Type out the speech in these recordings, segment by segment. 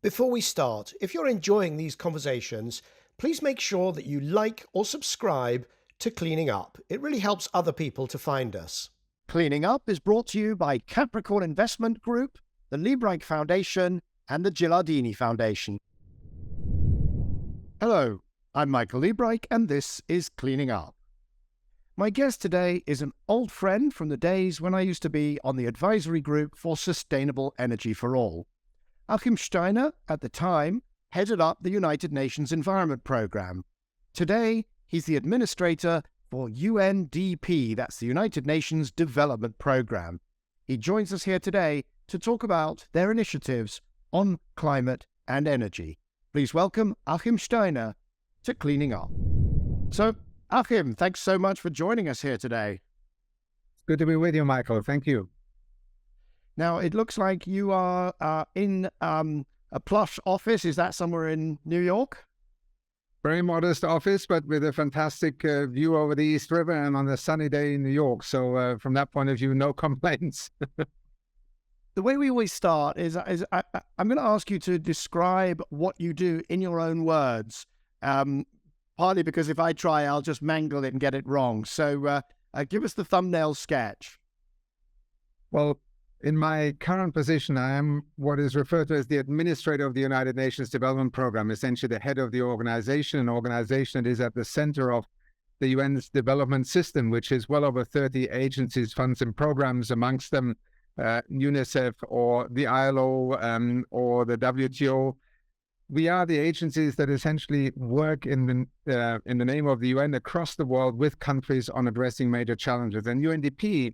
Before we start, if you're enjoying these conversations, please make sure that you like or subscribe to Cleaning Up. It really helps other people to find us. Cleaning Up is brought to you by Capricorn Investment Group, the Liebreich Foundation, and the Gilardini Foundation. Hello, I'm Michael Liebreich, and this is Cleaning Up. My guest today is an old friend from the days when I used to be on the advisory group for Sustainable Energy for All. Achim Steiner, at the time, headed up the United Nations Environment Programme. Today, he's the administrator for UNDP, that's the United Nations Development Programme. He joins us here today to talk about their initiatives on climate and energy. Please welcome Achim Steiner to Cleaning Up. So, Achim, thanks so much for joining us here today. Good to be with you, Michael. Thank you. Now, it looks like you are in a plush office. Is that somewhere in New York? Very modest office, but with a fantastic view over the East River and on a sunny day in New York. So from that point of view, no complaints. The way we always start is I'm going to ask you to describe what you do in your own words, partly because if I try, I'll just mangle it and get it wrong. So give us the thumbnail sketch. Well, in my current position, I am what is referred to as the administrator of the United Nations Development Programme, essentially the head of the organization, an organization that is at the center of the UN's development system, which is well over 30 agencies, funds, and programs, amongst them UNICEF or the ILO or the WTO. We are the agencies that essentially work in the name of the UN across the world with countries on addressing major challenges. And UNDP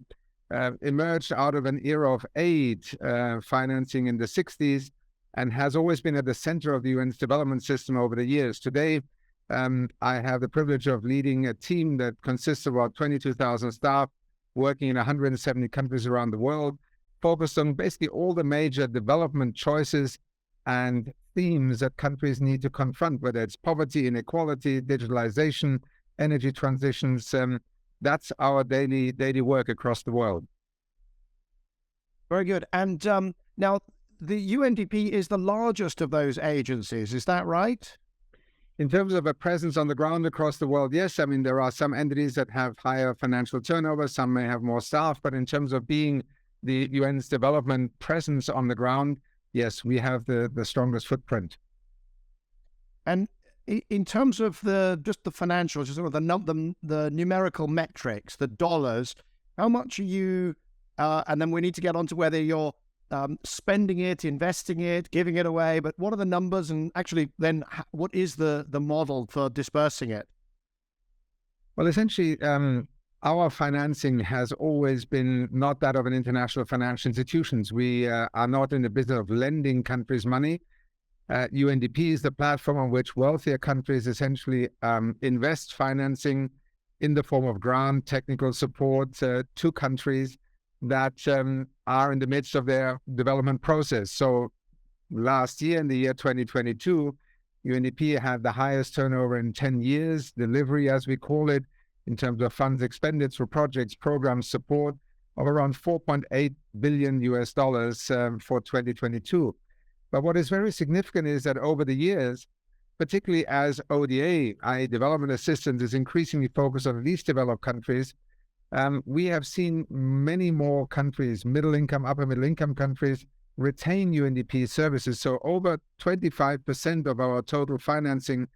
emerged out of an era of aid financing in the 60s and has always been at the center of the UN's development system over the years. Today, I have the privilege of leading a team that consists of about 22,000 staff working in 170 countries around the world, focused on basically all the major development choices and themes that countries need to confront, whether it's poverty, inequality, digitalization, energy transitions. That's our daily work across the world. Very good. And now the UNDP is the largest of those agencies. Is that right? In terms of a presence on the ground across the world, yes. I mean, there are some entities that have higher financial turnover. Some may have more staff. But in terms of being the UN's development presence on the ground, yes, we have the strongest footprint. And in terms of just the financials, sort of the numerical metrics, the dollars, how much are you, and then we need to get on to whether you're spending it, investing it, giving it away, but what are the numbers, and actually then what is the model for dispersing it? Well, essentially, our financing has always been not that of an international financial institutions. We are not in the business of lending countries money. UNDP is the platform on which wealthier countries essentially invest financing in the form of grant, technical support to countries that are in the midst of their development process. So last year, in the year 2022, UNDP had the highest turnover in 10 years, delivery, as we call it, in terms of funds expended through projects, programs, support of around $4.8 billion for 2022. But what is very significant is that over the years, particularly as ODA, i.e. development assistance, is increasingly focused on least developed countries, we have seen many more countries, middle income, upper middle income countries, retain UNDP services. So over 25% of our total financing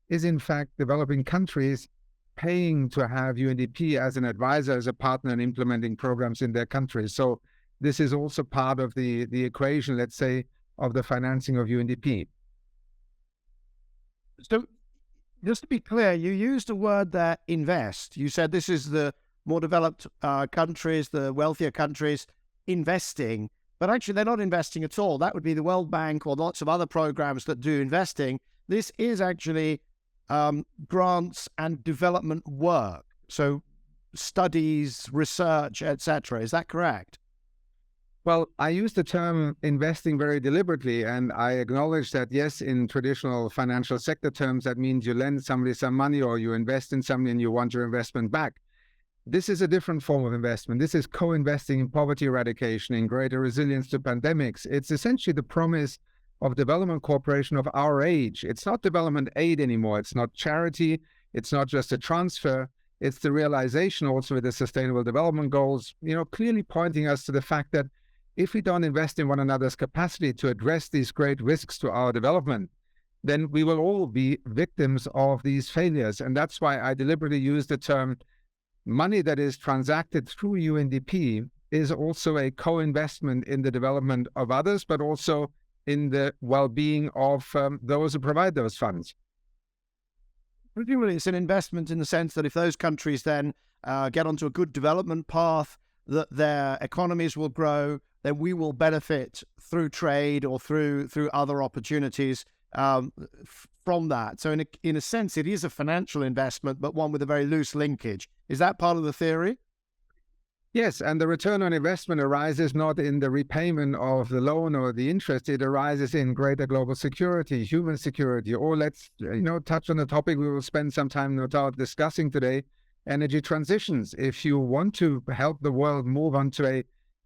is in fact developing countries paying to have UNDP as an advisor, as a partner in implementing programs in their countries. So this is also part of the equation, let's say, of the financing of UNDP. So just to be clear, you used a word there, invest. You said this is the more developed countries, the wealthier countries investing, but actually they're not investing at all. That would be the World Bank or lots of other programs that do investing. This is actually grants and development work. So studies, research, etc. Is that correct? Well, I use the term investing very deliberately, and I acknowledge that, yes, in traditional financial sector terms, that means you lend somebody some money or you invest in something and you want your investment back. This is a different form of investment. This is co-investing in poverty eradication, in greater resilience to pandemics. It's essentially the promise of development cooperation of our age. It's not development aid anymore. It's not charity. It's not just a transfer. It's the realization also with the Sustainable Development Goals, clearly pointing us to the fact that if we don't invest in one another's capacity to address these great risks to our development, then we will all be victims of these failures. And that's why I deliberately use the term money that is transacted through UNDP is also a co-investment in the development of others, but also in the well-being of those who provide those funds. Presumably it's an investment in the sense that if those countries then get onto a good development path, that their economies will grow, then we will benefit through trade or through other opportunities from that. So in a sense, it is a financial investment, but one with a very loose linkage. Is that part of the theory? Yes, and the return on investment arises not in the repayment of the loan or the interest. It arises in greater global security, human security, or let's touch on the topic we will spend some time no doubt discussing today, energy transitions. If you want to help the world move onto a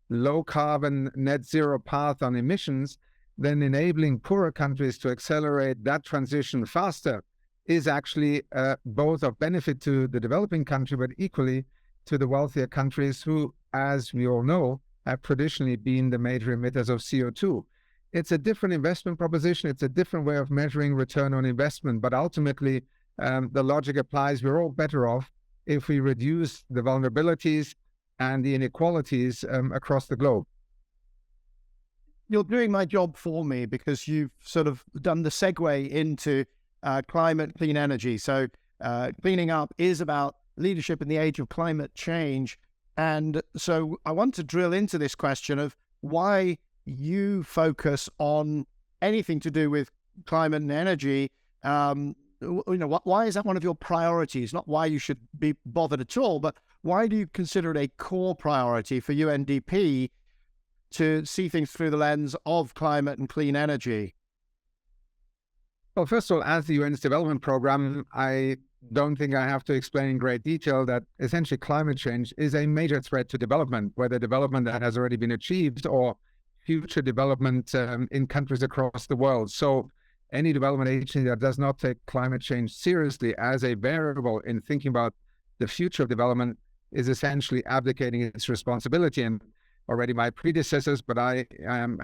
low carbon net zero path on emissions, then enabling poorer countries to accelerate that transition faster is actually both of benefit to the developing country, but equally to the wealthier countries who, as we all know, have traditionally been the major emitters of CO2. It's a different investment proposition. It's a different way of measuring return on investment. But ultimately, the logic applies. We're all better off if we reduce the vulnerabilities and the inequalities across the globe. You're doing my job for me because you've sort of done the segue into climate, clean energy. So cleaning up is about leadership in the age of climate change. And so I want to drill into this question of why you focus on anything to do with climate and energy. Why is that one of your priorities? Not why you should be bothered at all, but why do you consider it a core priority for UNDP to see things through the lens of climate and clean energy? Well, first of all, as the UN's development program, I don't think I have to explain in great detail that essentially climate change is a major threat to development, whether development that has already been achieved or future development in countries across the world. So any development agency that does not take climate change seriously as a variable in thinking about the future of development is essentially abdicating its responsibility. And already my predecessors, but I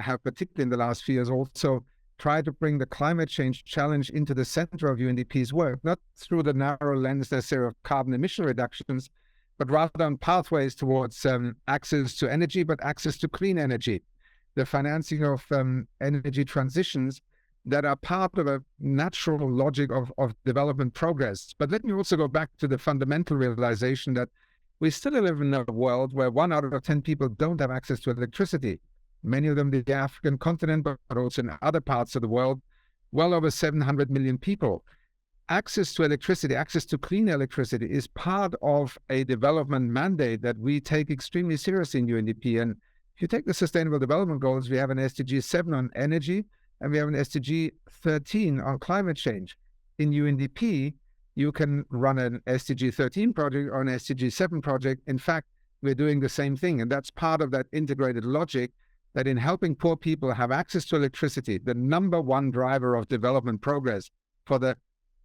have particularly in the last few years also try to bring the climate change challenge into the center of UNDP's work, not through the narrow lens necessarily of carbon emission reductions, but rather on pathways towards access to energy, but access to clean energy, the financing of energy transitions that are part of a natural logic of development progress. But let me also go back to the fundamental realization that we still live in a world where 1 out of 10 people don't have access to electricity. Many of them in the African continent, but also in other parts of the world, well over 700 million people. Access to electricity, access to clean electricity is part of a development mandate that we take extremely seriously in UNDP. And if you take the Sustainable Development Goals, we have an SDG 7 on energy, and we have an SDG 13 on climate change. In UNDP, you can run an SDG 13 project or an SDG 7 project. In fact, we're doing the same thing. And that's part of that integrated logic that in helping poor people have access to electricity, the number one driver of development progress for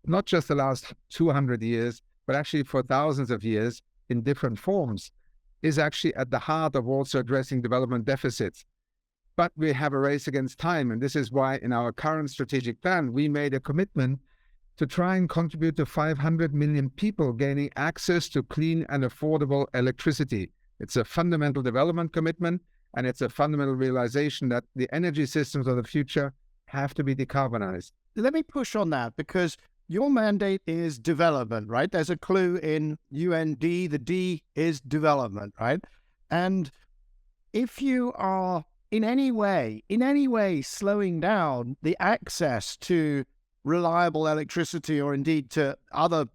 not just the last 200 years, but actually for thousands of years in different forms, is actually at the heart of also addressing development deficits. But we have a race against time. And this is why in our current strategic plan, we made a commitment to try and contribute to 500 million people gaining access to clean and affordable electricity. It's a fundamental development commitment, and it's a fundamental realization that the energy systems of the future have to be decarbonized. Let me push on that because your mandate is development, right? There's a clue in UND, the D is development, right? And if you are in any way slowing down the access to reliable electricity or indeed to other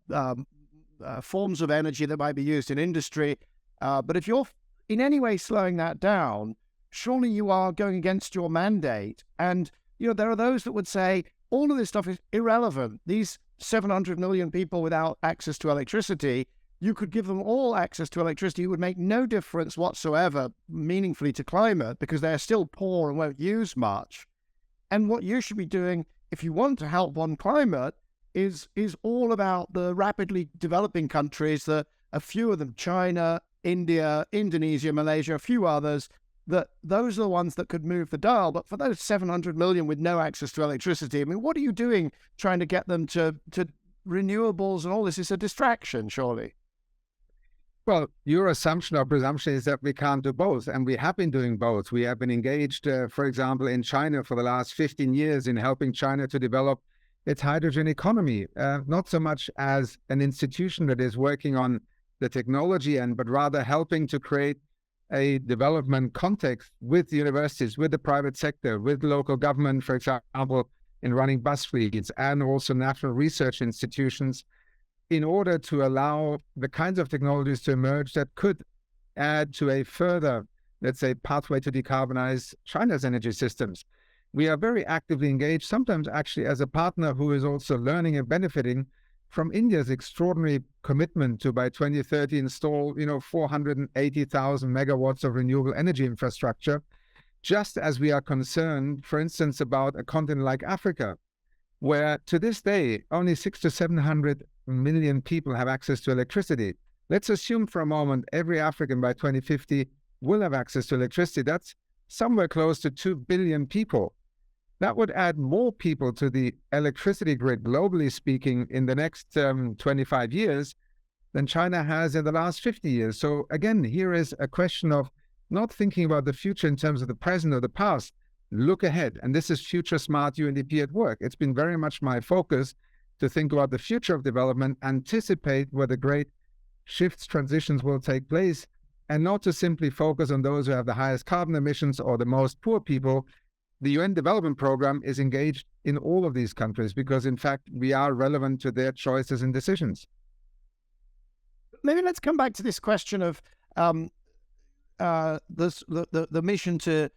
forms of energy that might be used in industry, but if you're in any way slowing that down, surely you are going against your mandate. And, there are those that would say all of this stuff is irrelevant. These 700 million people without access to electricity, you could give them all access to electricity. It would make no difference whatsoever meaningfully to climate because they're still poor and won't use much. And what you should be doing if you want to help on climate is all about the rapidly developing countries, that a few of them, China, India, Indonesia, Malaysia, a few others, that those are the ones that could move the dial. But for those 700 million with no access to electricity, I mean, what are you doing trying to get them to renewables and all this? Is a distraction, surely. Well, your assumption or presumption is that we can't do both, and we have been doing both. We have been engaged, for example, in China for the last 15 years in helping China to develop its hydrogen economy, not so much as an institution that is working on the technology end, but rather helping to create a development context with universities, with the private sector, with local government, for example, in running bus fleets, and also national research institutions, in order to allow the kinds of technologies to emerge that could add to a further, let's say, pathway to decarbonize China's energy systems. We are very actively engaged, sometimes actually as a partner who is also learning and benefiting from India's extraordinary commitment to, by 2030, install 480,000 megawatts of renewable energy infrastructure, just as we are concerned, for instance, about a continent like Africa, where to this day, only 600 to 700 million people have access to electricity. Let's assume for a moment every African by 2050 will have access to electricity. That's somewhere close to 2 billion people. That would add more people to the electricity grid, globally speaking, in the next 25 years than China has in the last 50 years. So again, here is a question of not thinking about the future in terms of the present or the past. Look ahead. And this is Future Smart UNDP at work. It's been very much my focus to think about the future of development, anticipate where the great shifts, transitions will take place, and not to simply focus on those who have the highest carbon emissions or the most poor people. The UN Development Programme is engaged in all of these countries because, in fact, we are relevant to their choices and decisions. Maybe let's come back to this question of the mission to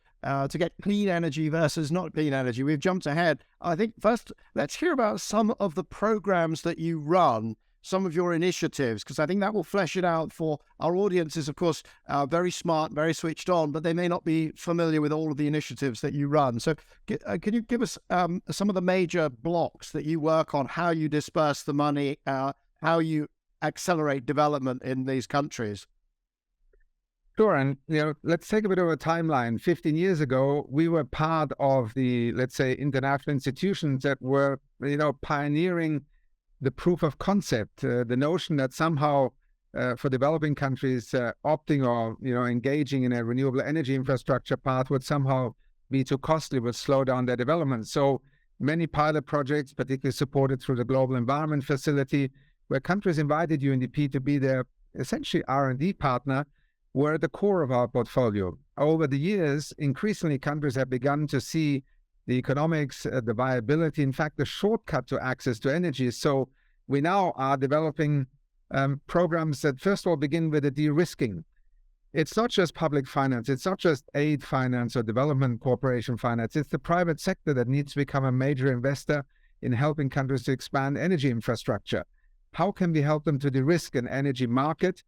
get clean energy versus not clean energy. We've jumped ahead. I think first, let's hear about some of the programs that you run, some of your initiatives, because I think that will flesh it out for our audiences, of course, very smart, very switched on, but they may not be familiar with all of the initiatives that you run. So can you give us some of the major blocks that you work on, how you disperse the money, how you accelerate development in these countries? Sure, and let's take a bit of a timeline. 15 years ago, we were part of the, let's say, international institutions that were, pioneering the proof of concept, the notion that somehow for developing countries opting or engaging in a renewable energy infrastructure path would somehow be too costly, would slow down their development. So many pilot projects, particularly supported through the Global Environment Facility, where countries invited UNDP to be their essentially R&D partner, were at the core of our portfolio. Over the years, increasingly countries have begun to see the economics, the viability, in fact, the shortcut to access to energy. So we now are developing programs that first of all begin with the de-risking. It's not just public finance, it's not just aid finance or development corporation finance, it's the private sector that needs to become a major investor in helping countries to expand energy infrastructure. How can we help them to de-risk an energy market,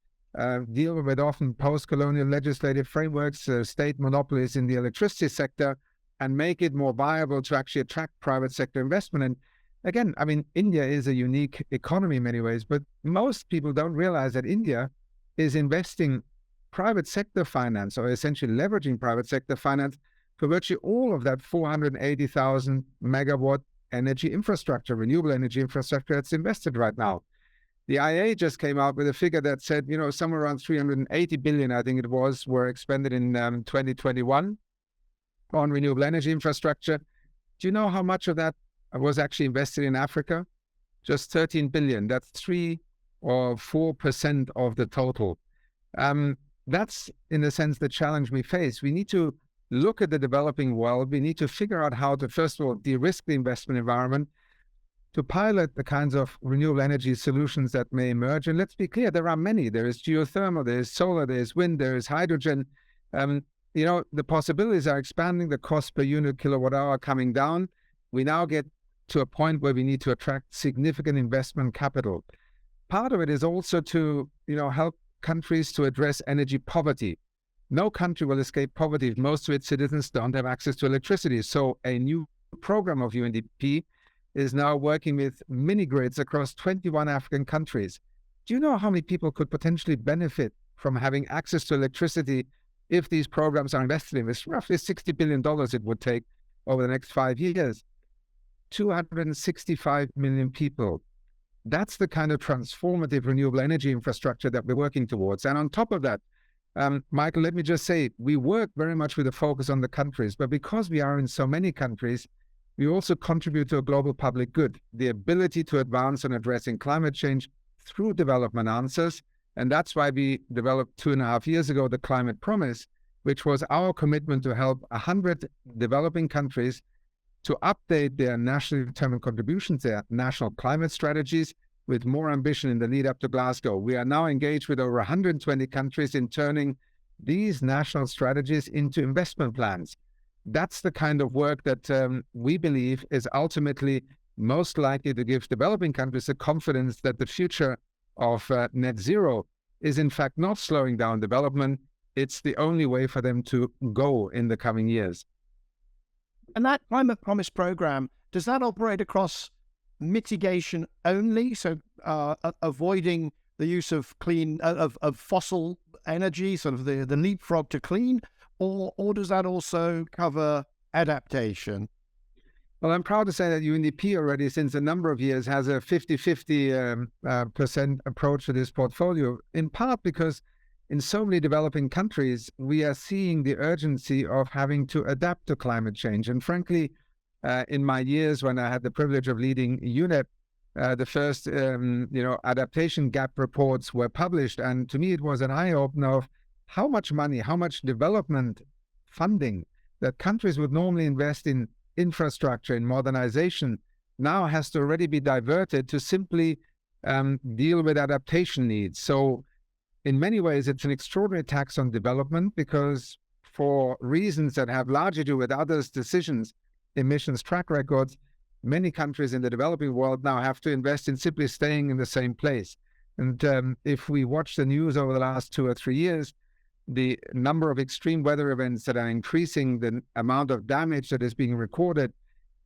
deal with often post-colonial legislative frameworks, state monopolies in the electricity sector, and make it more viable to actually attract private sector investment? And again, I mean, India is a unique economy in many ways, but most people don't realize that India is investing private sector finance, or essentially leveraging private sector finance, for virtually all of that 480,000 megawatt energy infrastructure, renewable energy infrastructure that's invested right now. The IEA just came out with a figure that said, somewhere around 380 billion, I think it was, were expended in 2021 on renewable energy infrastructure. Do you know how much of that was actually invested in Africa? Just 13 billion. That's 3 or 4% of the total. That's, in a sense, the challenge we face. We need to look at the developing world. We need to figure out how to, first of all, de-risk the investment environment, to pilot the kinds of renewable energy solutions that may emerge. And let's be clear, there are many. There is geothermal, there is solar, there is wind, there is hydrogen. The possibilities are expanding, the cost per unit kilowatt hour coming down. We now get to a point where we need to attract significant investment capital. Part of it is also to, help countries to address energy poverty. No country will escape poverty if most of its citizens don't have access to electricity. So a new program of UNDP is now working with mini grids across 21 African countries. Do you know how many people could potentially benefit from having access to electricity if these programs are invested in? It's roughly $60 billion it would take over the next 5 years. 265 million people. That's the kind of transformative renewable energy infrastructure that we're working towards. And on top of that, Michael, let me just say, we work very much with a focus on the countries, but because we are in so many countries, we also contribute to a global public good, the ability to advance on addressing climate change through development answers. And that's why we developed 2.5 years ago the Climate Promise, which was our commitment to help 100 developing countries to update their nationally determined contributions, their national climate strategies, with more ambition in the lead up to Glasgow. We are now engaged with over 120 countries in turning these national strategies into investment plans. That's the kind of work that we believe is ultimately most likely to give developing countries the confidence that the future of net zero is in fact not slowing down development. It's the only way for them to go in the coming years. And that Climate Promise program, does that operate across mitigation only, so avoiding the use of fossil energy, sort of the leapfrog to clean, or does that also cover adaptation? Well, I'm proud to say that UNDP already, since a number of years, has a 50-50% approach to this portfolio, in part because in so many developing countries, we are seeing the urgency of having to adapt to climate change. And frankly, in my years when I had the privilege of leading UNEP, the first adaptation gap reports were published. And to me, it was an eye-opener of how much money, how much development funding that countries would normally invest in infrastructure, in modernization, now has to already be diverted to simply deal with adaptation needs. So in many ways, it's an extraordinary tax on development because for reasons that have largely to do with others' decisions, emissions track records, many countries in the developing world now have to invest in simply staying in the same place. And if we watch the news over the last 2 or 3 years, the number of extreme weather events that are increasing, the amount of damage that is being recorded,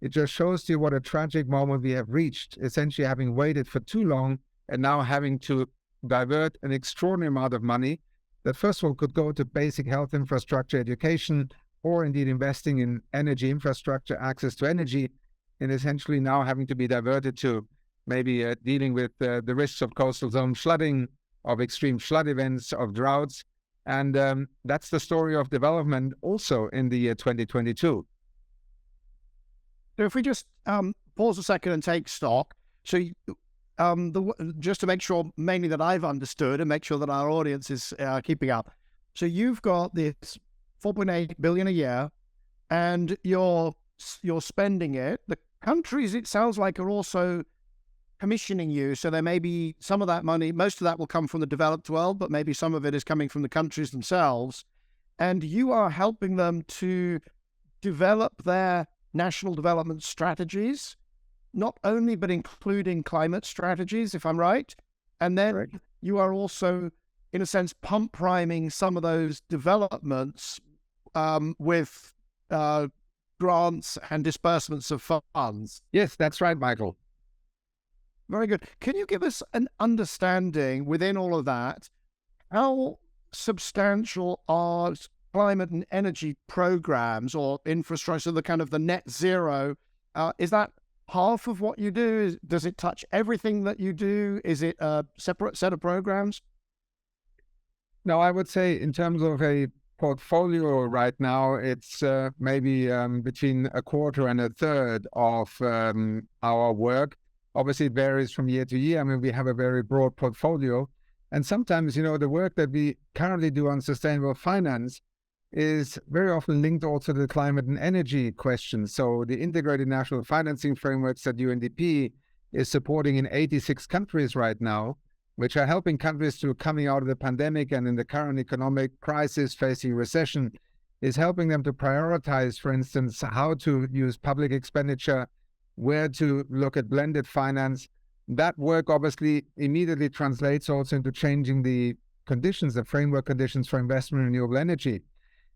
it just shows to you what a tragic moment we have reached, essentially having waited for too long and now having to divert an extraordinary amount of money that first of all could go to basic health infrastructure, education, or indeed investing in energy infrastructure, access to energy, and essentially now having to be diverted to maybe dealing with the risks of coastal zone flooding, of extreme flood events, of droughts. And that's the story of development also in the year 2022. So if we just pause a second and take stock, so just to make sure mainly that I've understood and make sure that our audience is keeping up. So you've got this 4.8 billion a year and you're spending it. The countries, it sounds like, are also commissioning you. So there may be some of that money, most of that will come from the developed world, but maybe some of it is coming from the countries themselves. And you are helping them to develop their national development strategies, not only, but including climate strategies, if I'm right. And then Correct. You are also, in a sense, pump priming some of those developments with grants and disbursements of funds. Yes, that's right, Michael. Very good. Can you give us an understanding within all of that, how substantial are climate and energy programs or infrastructure, the kind of the net zero? Is that half of what you do? Does it touch everything that you do? Is it a separate set of programs? No, I would say in terms of a portfolio right now, it's maybe between a quarter and a third of our work. Obviously, it varies from year to year. I mean, we have a very broad portfolio. And sometimes, the work that we currently do on sustainable finance is very often linked also to the climate and energy questions. So the integrated national financing frameworks that UNDP is supporting in 86 countries right now, which are helping countries through coming out of the pandemic and in the current economic crisis facing recession, is helping them to prioritize, for instance, how to use public expenditure, where to look at blended finance. That work obviously immediately translates also into changing the conditions, the framework conditions for investment in renewable energy.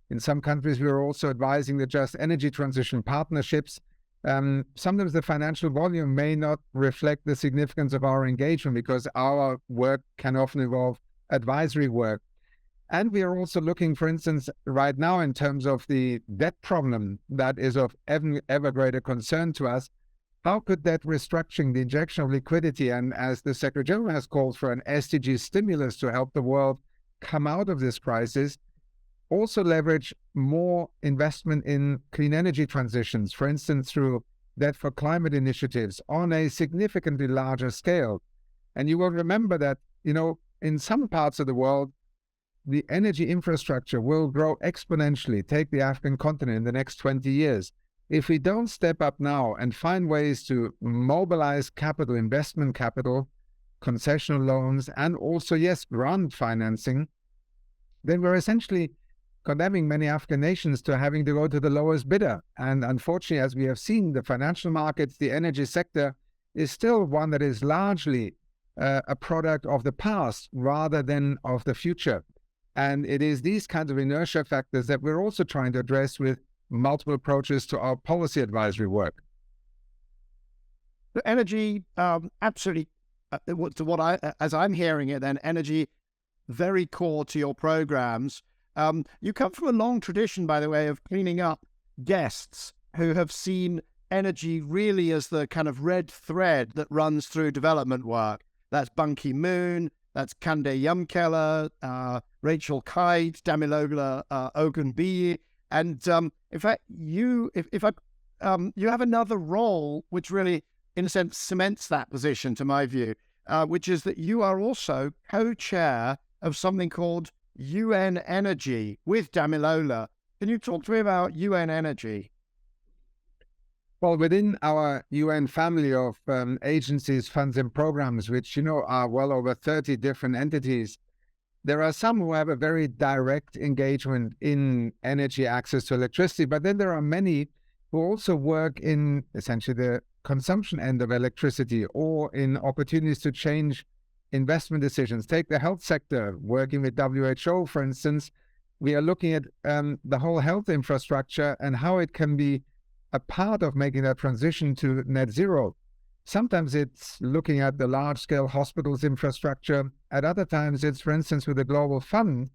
In some countries, we are also advising the just energy transition partnerships Sometimes the financial volume may not reflect the significance of our engagement because our work can often involve advisory work. And we are also looking, for instance, right now in terms of the debt problem that is of ever greater concern to us. How could that restructuring, the injection of liquidity, and as the Secretary General has called for an SDG stimulus to help the world come out of this crisis, also leverage more investment in clean energy transitions, for instance, through debt for climate initiatives on a significantly larger scale. And you will remember that, in some parts of the world, the energy infrastructure will grow exponentially. Take the African continent in the next 20 years. If we don't step up now and find ways to mobilize capital, investment capital, concessional loans, and also, yes, grant financing, then we're essentially condemning many African nations to having to go to the lowest bidder. And unfortunately, as we have seen, the financial markets, the energy sector is still one that is largely a product of the past rather than of the future. And it is these kinds of inertia factors that we're also trying to address with multiple approaches to our policy advisory work. The energy, absolutely, as I'm hearing it, then energy, very core to your programs. You come from a long tradition, by the way, of cleaning up guests who have seen energy really as the kind of red thread that runs through development work. That's Ban Ki-moon, that's Kande Yamkela, Rachel Kite, Damilola Ogunbiyi. And in fact, you have another role which really, in a sense, cements that position, to my view, which is that you are also co-chair of something called UN Energy with Damilola. Can you talk to me about UN Energy? Well, within our UN family of agencies, funds, and programs, which, are well over 30 different entities, there are some who have a very direct engagement in energy access to electricity, but then there are many who also work in essentially the consumption end of electricity or in opportunities to change investment decisions. Take the health sector, working with WHO, for instance. We are looking at the whole health infrastructure and how it can be a part of making that transition to net zero. Sometimes it's looking at the large-scale hospitals infrastructure. At other times, it's, for instance, with the Global Fund,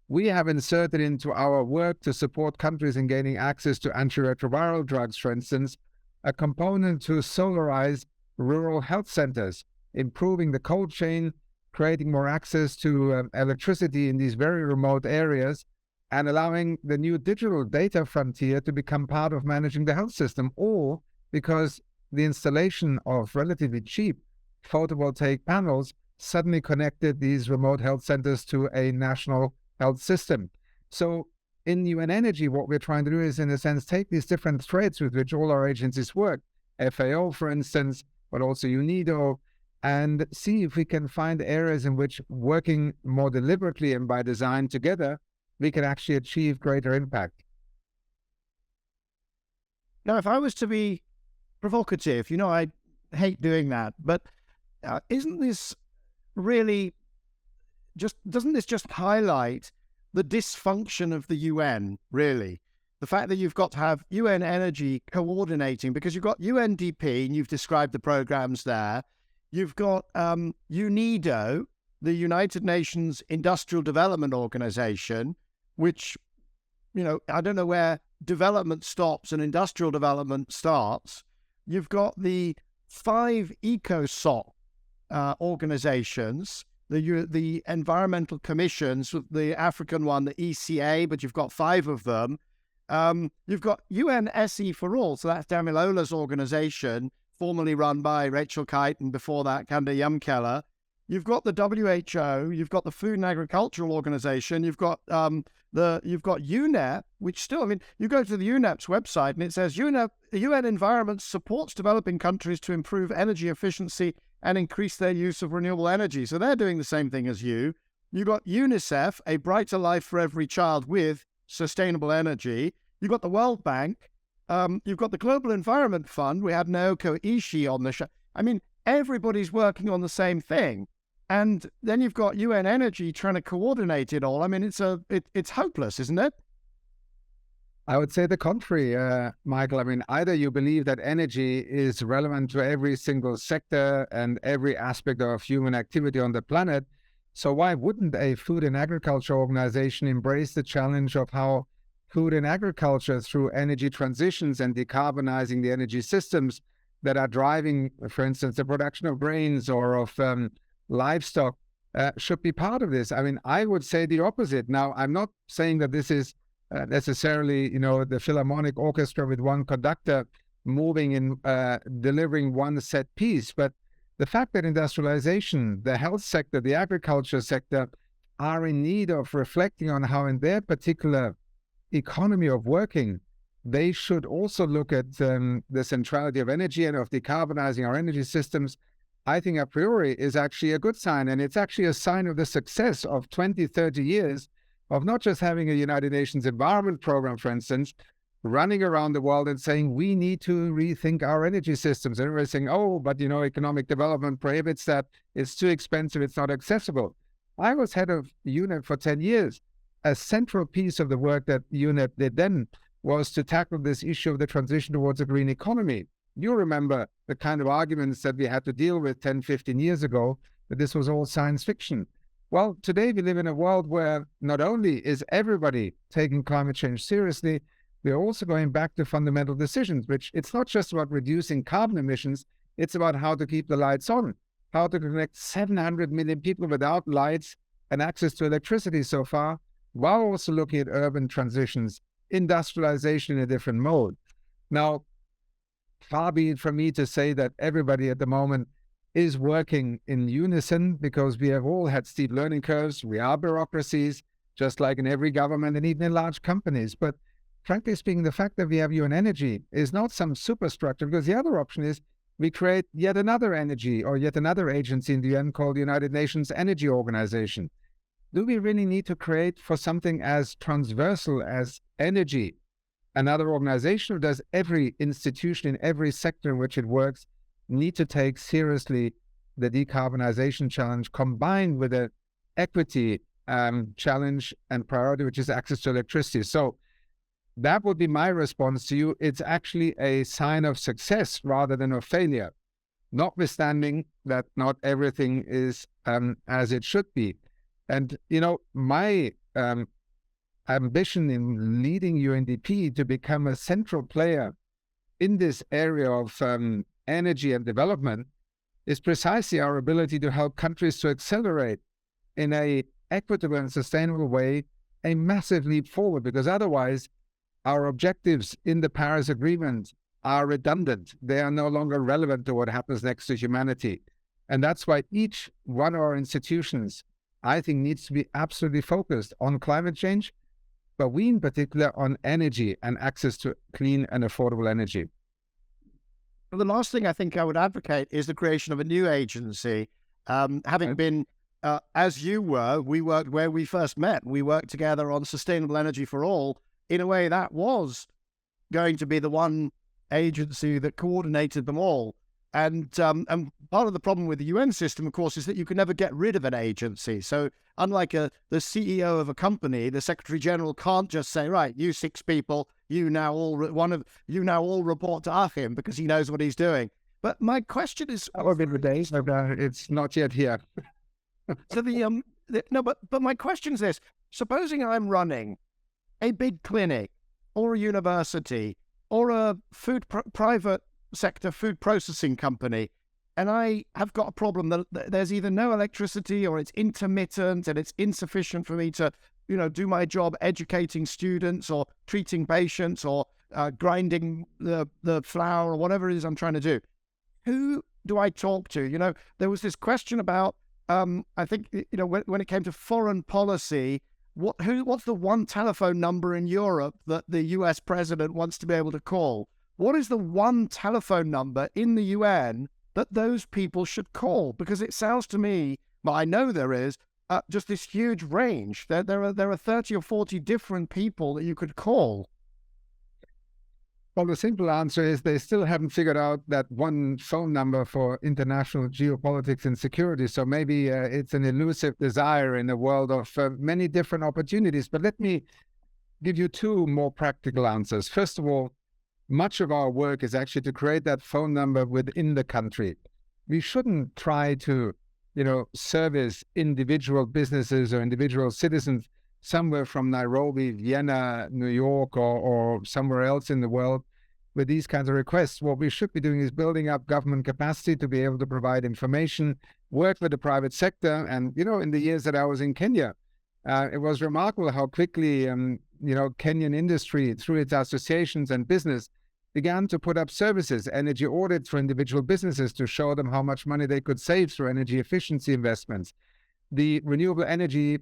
we have inserted into our work to support countries in gaining access to antiretroviral drugs, for instance, a component to solarize rural health centers, improving the cold chain, creating more access to electricity in these very remote areas, and allowing the new digital data frontier to become part of managing the health system, or because the installation of relatively cheap photovoltaic panels suddenly connected these remote health centers to a national health system. So in UN Energy, what we're trying to do is, in a sense, take these different threads with which all our agencies work, FAO, for instance, but also UNIDO, and see if we can find areas in which working more deliberately and by design together, we can actually achieve greater impact. Now, if I was to be provocative, I hate doing that, but isn't this really doesn't this just highlight the dysfunction of the UN, really? The fact that you've got to have UN Energy coordinating, because you've got UNDP, and you've described the programs there. You've got UNIDO, the United Nations Industrial Development Organization, which, I don't know where development stops and industrial development starts. You've got the 5 ECOSOC organizations, the environmental commissions, with the African one, the ECA, but you've got 5 of them. You've got UNSE for All, so that's Damilola's organization, formerly run by Rachel Kite, and before that, Kande Yamkela. You've got the WHO, you've got the Food and Agricultural Organization, you've got UNEP, which still, you go to the UNEP's website and it says UNEP, the UN environment supports developing countries to improve energy efficiency and increase their use of renewable energy. So they're doing the same thing as you. You've got UNICEF, a brighter life for every child with sustainable energy. You've got the World Bank. You've got the Global Environment Fund. We had Naoko Ishii on the show. Everybody's working on the same thing. And then you've got UN Energy trying to coordinate it all. It's hopeless, isn't it? I would say the contrary, Michael. I mean, either you believe that energy is relevant to every single sector and every aspect of human activity on the planet. So why wouldn't a food and agriculture organization embrace the challenge of how food and agriculture, through energy transitions and decarbonizing the energy systems that are driving, for instance, the production of grains or of livestock, should be part of this? I mean, I would say the opposite. Now, I'm not saying that this is necessarily, the Philharmonic Orchestra with one conductor moving in, delivering one set piece. But the fact that industrialization, the health sector, the agriculture sector are in need of reflecting on how in their particular economy of working, they should also look at the centrality of energy and of decarbonizing our energy systems, I think a priori is actually a good sign. And it's actually a sign of the success of 20, 30 years of not just having a United Nations Environment Program, for instance, running around the world and saying, we need to rethink our energy systems. And everybody's saying, oh, but economic development prohibits that. It's too expensive. It's not accessible. I was head of UNEP for 10 years. A central piece of the work that UNEP did then was to tackle this issue of the transition towards a green economy. You remember the kind of arguments that we had to deal with 10, 15 years ago, that this was all science fiction. Well, today we live in a world where not only is everybody taking climate change seriously, we're also going back to fundamental decisions, which it's not just about reducing carbon emissions, it's about how to keep the lights on, how to connect 700 million people without lights and access to electricity so far, while also looking at urban transitions, industrialization in a different mode. Now, far be it from me to say that everybody at the moment is working in unison, because we have all had steep learning curves. We are bureaucracies, just like in every government and even in large companies. But frankly speaking, the fact that we have UN Energy is not some superstructure, because the other option is we create yet another energy or yet another agency in the UN called the United Nations Energy Organization. Do we really need to create for something as transversal as energy another organization, or does every institution in every sector in which it works need to take seriously the decarbonization challenge combined with the equity challenge and priority, which is access to electricity? So that would be my response to you. It's actually a sign of success rather than of failure, notwithstanding that not everything is as it should be. And, my ambition in leading UNDP to become a central player in this area of energy and development is precisely our ability to help countries to accelerate in a equitable and sustainable way a massive leap forward, because otherwise our objectives in the Paris Agreement are redundant. They are no longer relevant to what happens next to humanity. And that's why each one of our institutions, I think, needs to be absolutely focused on climate change, but we in particular on energy and access to clean and affordable energy. Well, the last thing I think I would advocate is the creation of a new agency. Having been, as you were, we worked where we first met. We worked together on sustainable energy for all. In a way, that was going to be the one agency that coordinated them all. And part of the problem with the UN system, of course, is that you can never get rid of an agency. So unlike the CEO of a company, the Secretary General can't just say, right, you 6 people, you now all report to Achim, because he knows what he's doing. But my question is, that would be the days. It's not yet here. So but my question is this: supposing I'm running a big clinic or a university or a private sector food processing company, and I have got a problem that there's either no electricity or it's intermittent and it's insufficient for me to, do my job educating students or treating patients or grinding the flour or whatever it is I'm trying to do. Who do I talk to? There was this question about, I think, when it came to foreign policy, what's the one telephone number in Europe that the US president wants to be able to call? What is the one telephone number in the UN that those people should call? Because it sounds to me, well, I know there is, just this huge range. There are 30 or 40 different people that you could call. Well, the simple answer is they still haven't figured out that one phone number for international geopolitics and security. So maybe it's an elusive desire in a world of many different opportunities. But let me give you two more practical answers. First of all, much of our work is actually to create that phone number within the country. We shouldn't try to, service individual businesses or individual citizens somewhere from Nairobi, Vienna, New York, or somewhere else in the world with these kinds of requests. What we should be doing is building up government capacity to be able to provide information, work with the private sector. And, in the years that I was in Kenya, it was remarkable how quickly, Kenyan industry, through its associations and business, began to put up services, energy audits for individual businesses to show them how much money they could save through energy efficiency investments. The renewable energy,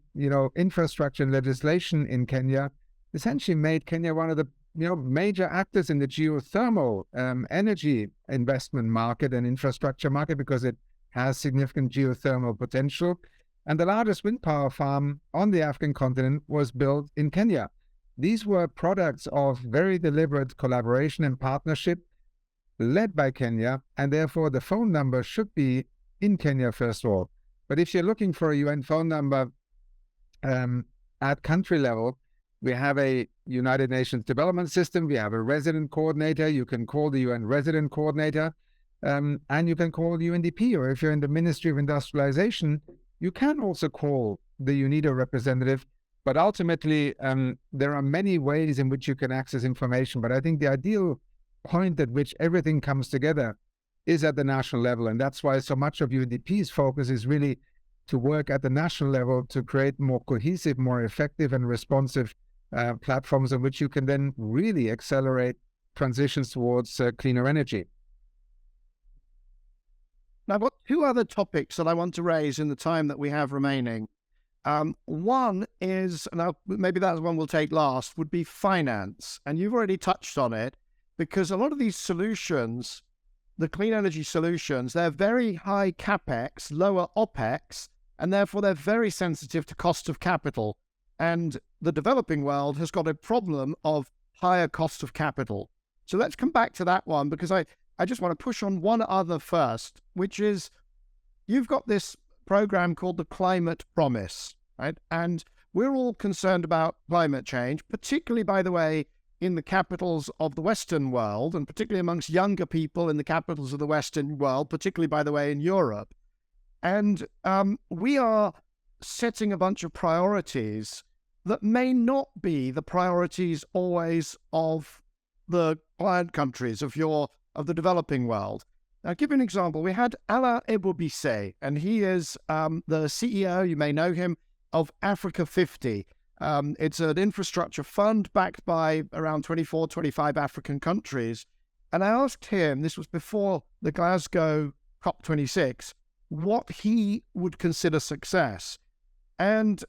infrastructure and legislation in Kenya essentially made Kenya one of the major actors in the geothermal energy investment market and infrastructure market, because it has significant geothermal potential. And the largest wind power farm on the African continent was built in Kenya. These were products of very deliberate collaboration and partnership led by Kenya, and therefore the phone number should be in Kenya first of all. But if you're looking for a UN phone number at country level, we have a United Nations Development System. We have a resident coordinator. You can call the UN resident coordinator, and you can call the UNDP. Or if you're in the Ministry of Industrialization, you can also call the UNIDO representative. But ultimately, there are many ways in which you can access information. But I think the ideal point at which everything comes together is at the national level. And that's why so much of UNDP's focus is really to work at the national level to create more cohesive, more effective and responsive platforms on which you can then really accelerate transitions towards cleaner energy. Now, I've got two other topics that I want to raise in the time that we have remaining. One is, now maybe that's one we'll take last, would be finance. And you've already touched on it, because a lot of these solutions, the clean energy solutions, they're very high capex, lower opex, and therefore they're very sensitive to cost of capital. And the developing world has got a problem of higher cost of capital. So let's come back to that one, because I just want to push on one other first, which is you've got this program called the Climate Promise, right? And we're all concerned about climate change, particularly, by the way, in the capitals of the Western world, and particularly amongst younger people in the capitals of the Western world, particularly, by the way, in Europe. And we are setting a bunch of priorities that may not be the priorities always of the client countries of the developing world. Now, I'll give you an example. We had Alain Ebobisse, and he is the CEO, you may know him, of Africa 50. It's an infrastructure fund backed by around 24, 25 African countries. And I asked him, this was before the Glasgow COP26, what he would consider success. And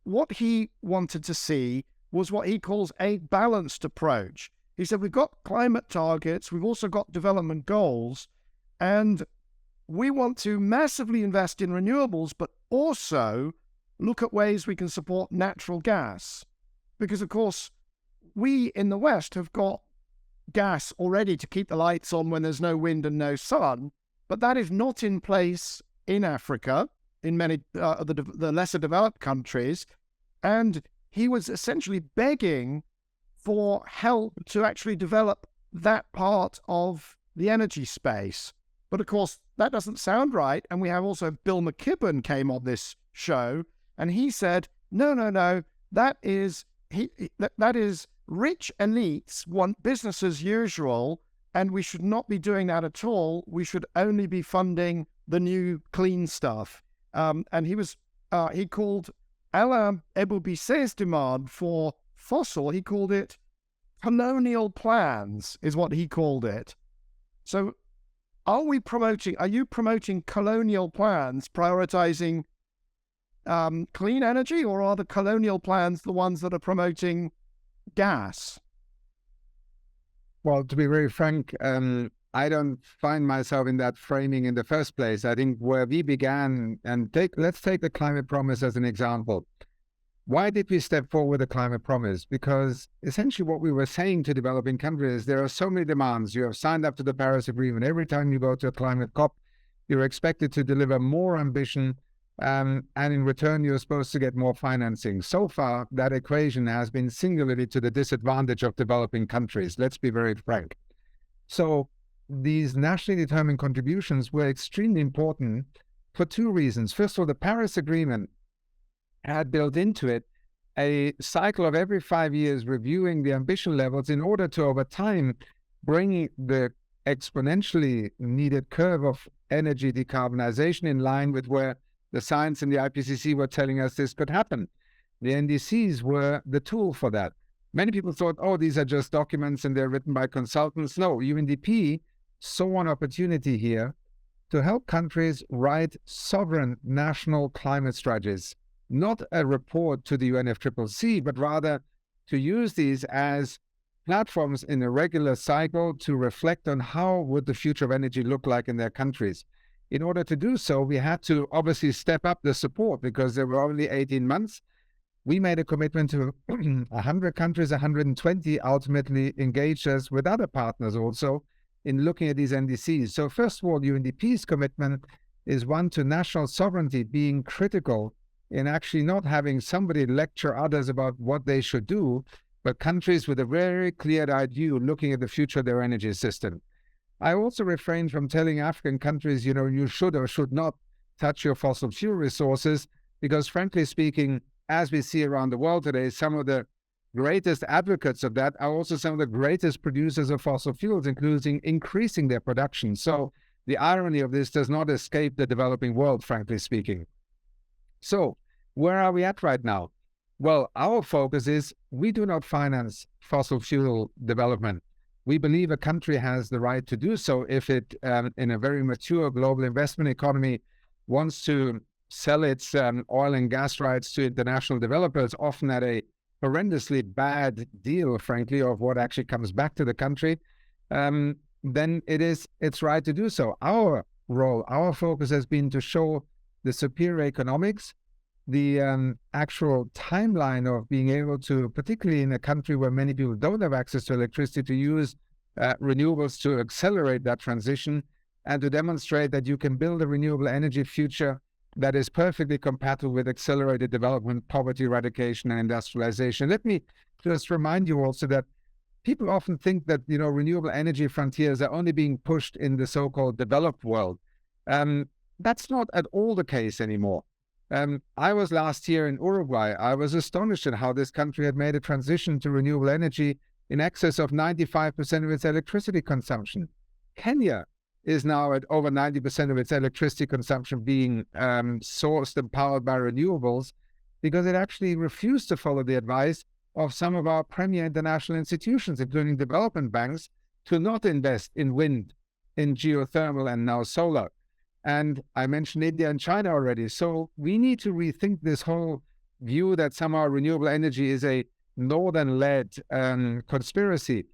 what he wanted to see was what he calls a balanced approach. He said, we've got climate targets, we've also got development goals, and we want to massively invest in renewables, but also look at ways we can support natural gas. Because, of course, we in the West have got gas already to keep the lights on when there's no wind and no sun, but that is not in place in Africa, in many of the lesser developed countries. And he was essentially begging for help to actually develop that part of the energy space. But of course, that doesn't sound right. And we have also Bill McKibben came on this show, and he said, no, that is rich elites want business as usual, and we should not be doing that at all. We should only be funding the new clean stuff. And he called Alain Ebobisse's demand for fossil, he called it colonial plans, is what he called it. So are you promoting colonial plans, prioritizing clean energy, or are the colonial plans the ones that are promoting gas? Well, to be very frank, I don't find myself in that framing in the first place. I think where we began, and let's take the Climate Promise as an example. Why did we step forward with the Climate Promise? Because essentially what we were saying to developing countries, there are so many demands. You have signed up to the Paris Agreement. Every time you go to a climate COP, you're expected to deliver more ambition, and in return, you're supposed to get more financing. So far, that equation has been singularly to the disadvantage of developing countries. Let's be very frank. So these nationally determined contributions were extremely important for two reasons. First of all, the Paris Agreement had built into it a cycle of every 5 years reviewing the ambition levels in order to, over time, bring the exponentially needed curve of energy decarbonization in line with where the science and the IPCC were telling us this could happen. The NDCs were the tool for that. Many people thought, oh, these are just documents and they're written by consultants. No, UNDP saw an opportunity here to help countries write sovereign national climate strategies, not a report to the UNFCCC, but rather to use these as platforms in a regular cycle to reflect on how would the future of energy look like in their countries. In order to do so, we had to obviously step up the support because there were only 18 months. We made a commitment to 100 countries, 120 ultimately engaged us with other partners also in looking at these NDCs. So first of all, UNDP's commitment is one to national sovereignty being critical in actually not having somebody lecture others about what they should do, but countries with a very clear-eyed view looking at the future of their energy system. I also refrain from telling African countries, you should or should not touch your fossil fuel resources, because frankly speaking, as we see around the world today, some of the greatest advocates of that are also some of the greatest producers of fossil fuels, including increasing their production. So the irony of this does not escape the developing world, frankly speaking. So where are we at right now? Well, our focus is we do not finance fossil fuel development. We believe a country has the right to do so if it, in a very mature global investment economy, wants to sell its oil and gas rights to international developers, often at a horrendously bad deal, frankly, of what actually comes back to the country, then it's right to do so. Our role, our focus has been to show the superior economics, the actual timeline of being able to, particularly in a country where many people don't have access to electricity, to use renewables to accelerate that transition and to demonstrate that you can build a renewable energy future that is perfectly compatible with accelerated development, poverty eradication, and industrialization. Let me just remind you also that people often think that, renewable energy frontiers are only being pushed in the so-called developed world. That's not at all the case anymore. I was last year in Uruguay. I was astonished at how this country had made a transition to renewable energy in excess of 95% of its electricity consumption. Kenya is now at over 90% of its electricity consumption being sourced and powered by renewables, because it actually refused to follow the advice of some of our premier international institutions, including development banks, to not invest in wind, in geothermal, and now solar. And I mentioned India and China already. So we need to rethink this whole view that somehow renewable energy is a northern-led conspiracy.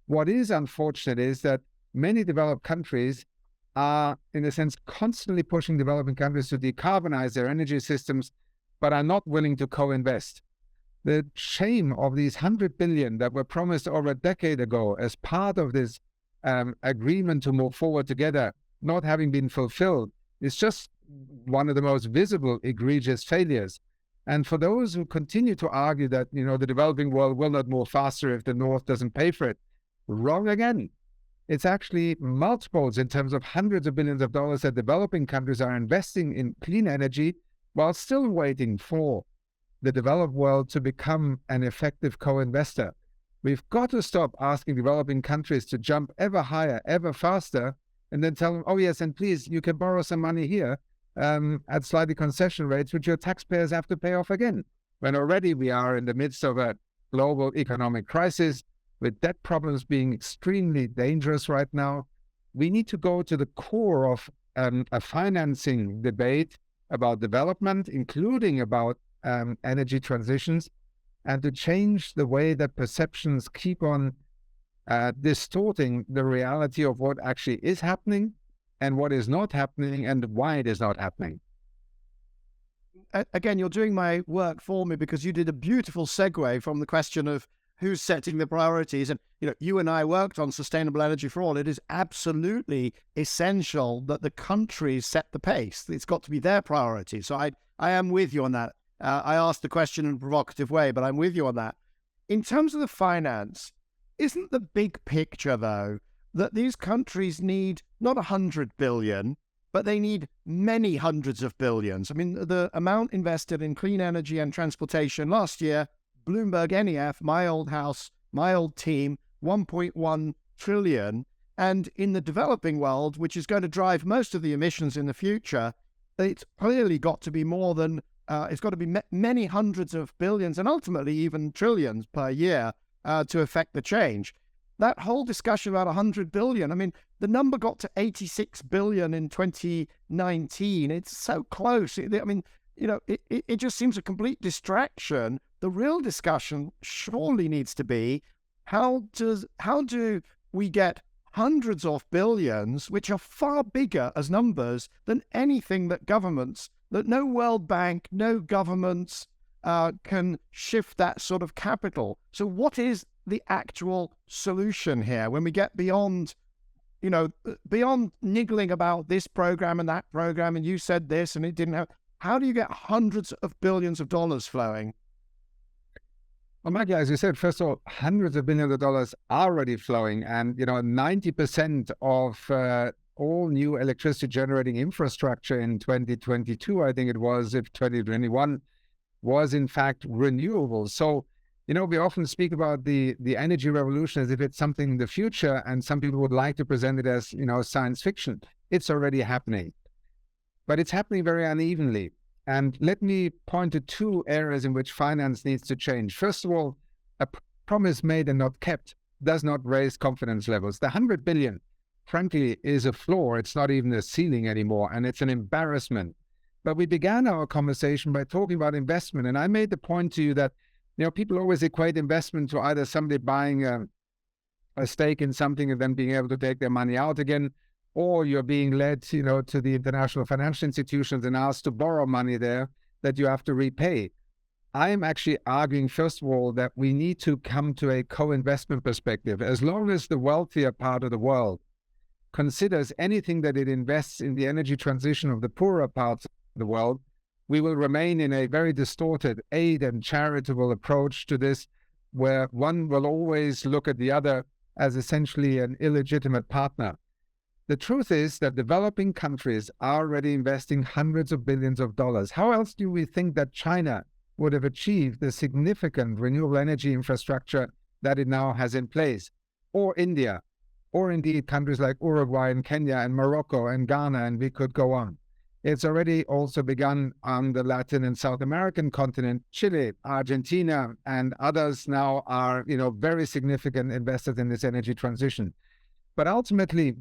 What is unfortunate is that many developed countries are, in a sense, constantly pushing developing countries to decarbonize their energy systems, but are not willing to co-invest. The shame of these 100 billion that were promised over a decade ago as part of this agreement to move forward together, not having been fulfilled, is just one of the most visible, egregious failures. And for those who continue to argue that, the developing world will not move faster if the North doesn't pay for it, wrong again. It's actually multiples in terms of hundreds of billions of dollars that developing countries are investing in clean energy while still waiting for the developed world to become an effective co-investor. We've got to stop asking developing countries to jump ever higher, ever faster, and then tell them, oh yes, and please, you can borrow some money here at slightly concession rates, which your taxpayers have to pay off again, when already we are in the midst of a global economic crisis, with debt problems being extremely dangerous right now. We need to go to the core of a financing debate about development, including about energy transitions, and to change the way that perceptions keep on distorting the reality of what actually is happening and what is not happening and why it is not happening. Again, you're doing my work for me, because you did a beautiful segue from the question of who's setting the priorities. And, you and I worked on sustainable energy for all. It is absolutely essential that the countries set the pace. It's got to be their priority. So I am with you on that. I asked the question in a provocative way, but I'm with you on that. In terms of the finance, isn't the big picture, though, that these countries need not 100 billion, but they need many hundreds of billions? I mean, the amount invested in clean energy and transportation last year, Bloomberg NEF, my old house, my old team, 1.1 trillion. And in the developing world, which is going to drive most of the emissions in the future, it's clearly got to be more than, it's got to be many hundreds of billions and ultimately even trillions per year to affect the change. That whole discussion about 100 billion, I mean, the number got to 86 billion in 2019. It's so close. It just seems a complete distraction. The real discussion surely needs to be, how do we get hundreds of billions, which are far bigger as numbers than anything that no World Bank, no governments can shift that sort of capital. So what is the actual solution here when we get beyond niggling about this program and that program, and you said this and it didn't have? How do you get hundreds of billions of dollars flowing? Well, Michael, as you said, first of all, hundreds of billions of dollars are already flowing. And, 90% of all new electricity generating infrastructure in 2022, I think it was, if 2021, was in fact renewable. So, we often speak about the energy revolution as if it's something in the future, and some people would like to present it as, science fiction. It's already happening, but it's happening very unevenly. And let me point to two areas in which finance needs to change. First of all, a promise made and not kept does not raise confidence levels. The 100 billion, frankly, is a floor. It's not even a ceiling anymore, and it's an embarrassment. But we began our conversation by talking about investment, and I made the point to you that people always equate investment to either somebody buying a stake in something and then being able to take their money out again, or you're being led, to the international financial institutions and asked to borrow money there that you have to repay. I'm actually arguing, first of all, that we need to come to a co-investment perspective. As long as the wealthier part of the world considers anything that it invests in the energy transition of the poorer parts of the world, we will remain in a very distorted aid and charitable approach to this, where one will always look at the other as essentially an illegitimate partner. The truth is that developing countries are already investing hundreds of billions of dollars. How else do we think that China would have achieved the significant renewable energy infrastructure that it now has in place? Or India, or indeed countries like Uruguay and Kenya and Morocco and Ghana, and we could go on. It's already also begun on the Latin and South American continent. Chile, Argentina, and others now are, very significant investors in this energy transition. But ultimately,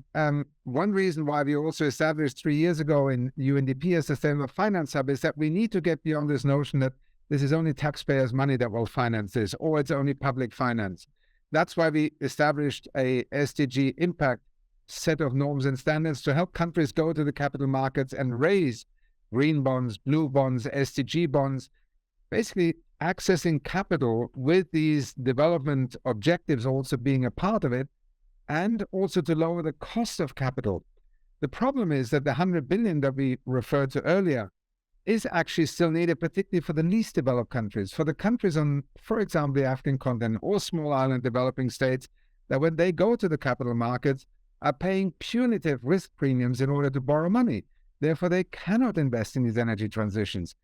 one reason why we also established 3 years ago in UNDP as a Sustainable Finance Hub is that we need to get beyond this notion that this is only taxpayers' money that will finance this, or it's only public finance. That's why we established a SDG impact set of norms and standards to help countries go to the capital markets and raise green bonds, blue bonds, SDG bonds, basically accessing capital with these development objectives also being a part of it, and also to lower the cost of capital. The problem is that the 100 billion that we referred to earlier is actually still needed, particularly for the least developed countries, for the countries on, for example, the African continent or small island developing states, that when they go to the capital markets are paying punitive risk premiums in order to borrow money. Therefore, they cannot invest in these energy transitions.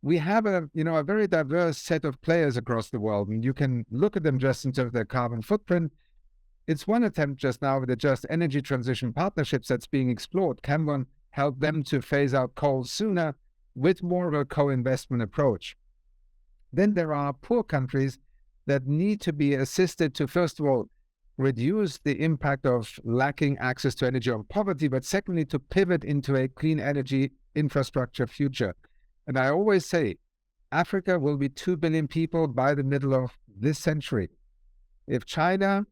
We have a very diverse set of players across the world, and you can look at them just in terms of their carbon footprint. It's one attempt just now with the Just Energy Transition Partnerships that's being explored. Can one help them to phase out coal sooner with more of a co-investment approach? Then there are poor countries that need to be assisted to, first of all, reduce the impact of lacking access to energy on poverty, but secondly, to pivot into a clean energy infrastructure future. And I always say, Africa will be 2 billion people by the middle of this century. If China's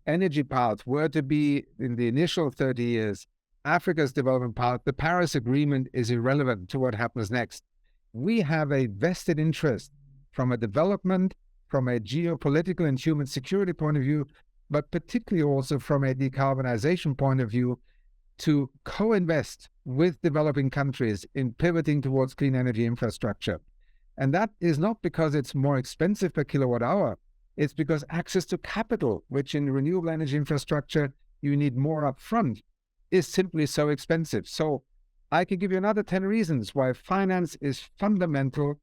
energy path were to be in the initial 30 years, Africa's development path, the Paris Agreement is irrelevant to what happens next. We have a vested interest from a development from a geopolitical and human security point of view, but particularly also from a decarbonization point of view, to co-invest with developing countries in pivoting towards clean energy infrastructure. And that is not because it's more expensive per kilowatt hour. It's because access to capital, which in renewable energy infrastructure you need more upfront, is simply so expensive. So I can give you another 10 reasons why finance is fundamental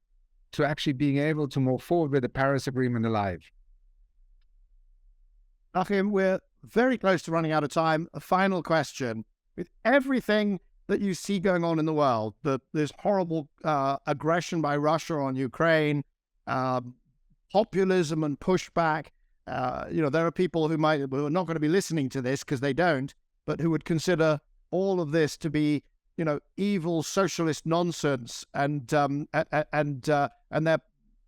to actually being able to move forward with the Paris Agreement alive. Achim, we're very close to running out of time. A final question. With everything that you see going on in the world, this horrible aggression by Russia on Ukraine, populism and pushback, there are people who are not going to be listening to this because they don't, but who would consider all of this to be, evil socialist nonsense, and they're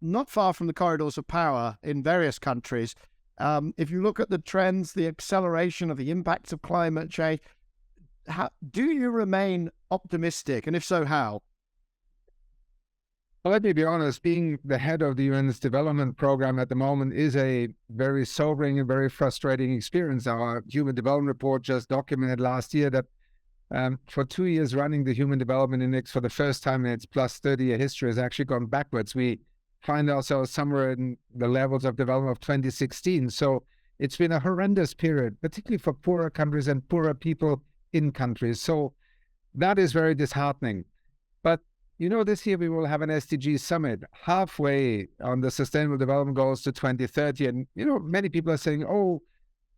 not far from the corridors of power in various countries. If you look at the trends, the acceleration of the impacts of climate change, do you remain optimistic? And if so, how? Well, let me be honest, being the head of the UN's development program at the moment is a very sobering and very frustrating experience. Our Human Development Report just documented last year that for 2 years running, the Human Development Index for the first time in its plus 30-year history has actually gone backwards. We find ourselves somewhere in the levels of development of 2016. So it's been a horrendous period, particularly for poorer countries and poorer people in countries. So that is very disheartening. But this year we will have an SDG summit halfway on the Sustainable Development Goals to 2030. And, many people are saying, oh,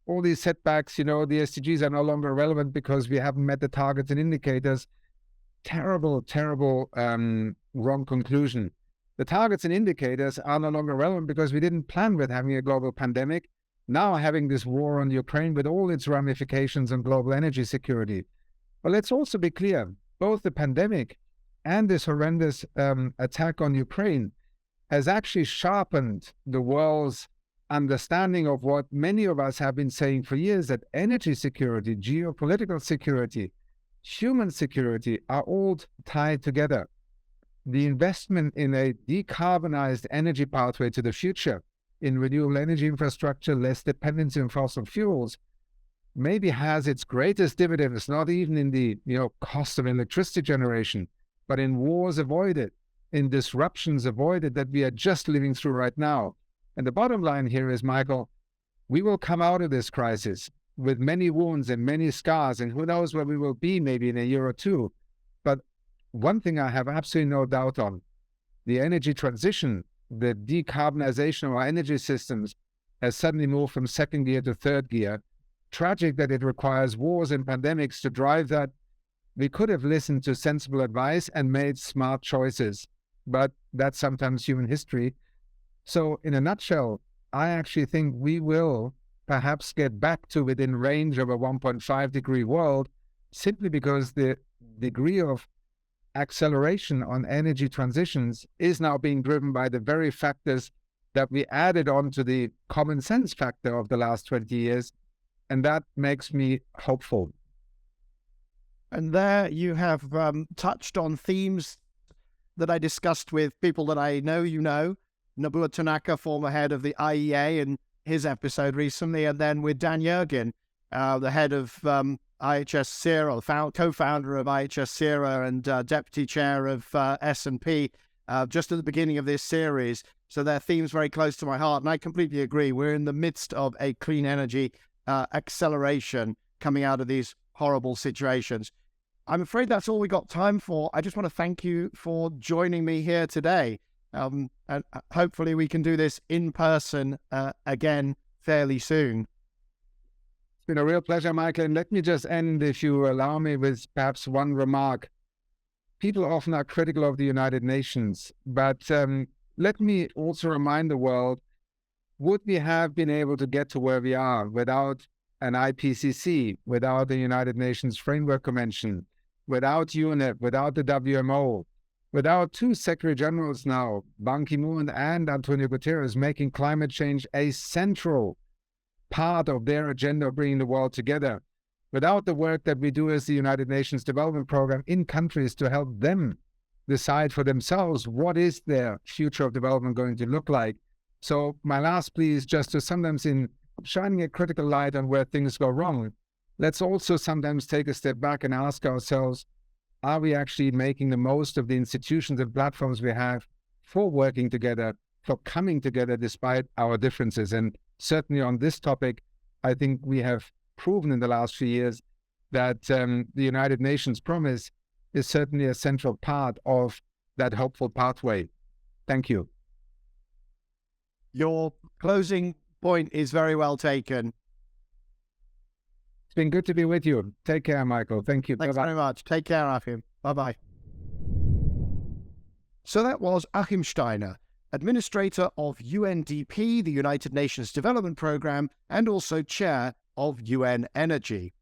all these setbacks, the SDGs are no longer relevant because we haven't met the targets and indicators. Terrible, terrible, wrong conclusion. The targets and indicators are no longer relevant because we didn't plan with having a global pandemic. Now having this war on Ukraine with all its ramifications on global energy security. But let's also be clear, both the pandemic and this horrendous attack on Ukraine has actually sharpened the world's understanding of what many of us have been saying for years, that energy security, geopolitical security, human security are all tied together. The investment in a decarbonized energy pathway to the future, in renewable energy infrastructure, less dependency on fossil fuels, maybe has its greatest dividends, not even in the cost of electricity generation, but in wars avoided, in disruptions avoided that we are just living through right now. And the bottom line here is, Michael, we will come out of this crisis with many wounds and many scars, and who knows where we will be maybe in a year or two. But one thing I have absolutely no doubt on, the energy transition, the decarbonization of our energy systems has suddenly moved from second gear to third gear. Tragic that it requires wars and pandemics to drive that. We could have listened to sensible advice and made smart choices, but that's sometimes human history. So in a nutshell, I actually think we will perhaps get back to within range of a 1.5 degree world, simply because the degree of acceleration on energy transitions is now being driven by the very factors that we added on to the common sense factor of the last 20 years. And that makes me hopeful. And there you have touched on themes that I discussed with people that I know Nobuo Tanaka, former head of the IEA, in his episode recently, and then with Dan Yergin, the head of IHS CERA, co-founder of IHS CERA and deputy chair of S&P, just at the beginning of this series. So their themes very close to my heart, and I completely agree. We're in the midst of a clean energy acceleration coming out of these horrible situations. I'm afraid that's all we got time for. I just want to thank you for joining me here today. And hopefully we can do this in person again fairly soon. It's been a real pleasure, Michael. And let me just end, if you allow me, with perhaps one remark. People often are critical of the United Nations, but let me also remind the world, would we have been able to get to where we are without an IPCC, without the United Nations Framework Convention, without UNEP, without the WMO, without two Secretary Generals now, Ban Ki-moon and Antonio Guterres, making climate change a central part of their agenda of bringing the world together, without the work that we do as the United Nations Development Program in countries to help them decide for themselves what is their future of development going to look like, So my last plea is just to sometimes, in shining a critical light on where things go wrong, let's also sometimes take a step back and ask ourselves, are we actually making the most of the institutions and platforms we have for working together, for coming together despite our differences? And certainly on this topic, I think we have proven in the last few years that the United Nations promise is certainly a central part of that hopeful pathway. Thank you. Your closing point is very well taken. It's been good to be with you. Take care, Michael. Thank you. Thanks Bye-bye. very much. Take care, Achim. Bye-bye. So that was Achim Steiner, Administrator of UNDP, the United Nations Development Programme, and also Chair of UN Energy.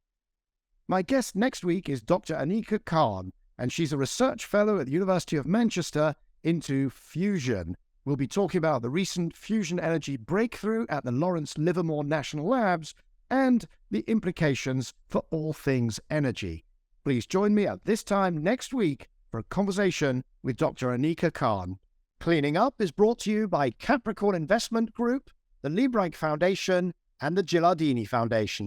My guest next week is Dr. Anika Khan, and she's a research fellow at the University of Manchester into fusion. We'll be talking about the recent fusion energy breakthrough at the Lawrence Livermore National Labs and the implications for all things energy. Please join me at this time next week for a conversation with Dr. Anika Khan. Cleaning Up is brought to you by Capricorn Investment Group, the Liebreich Foundation, and the Gilardini Foundation.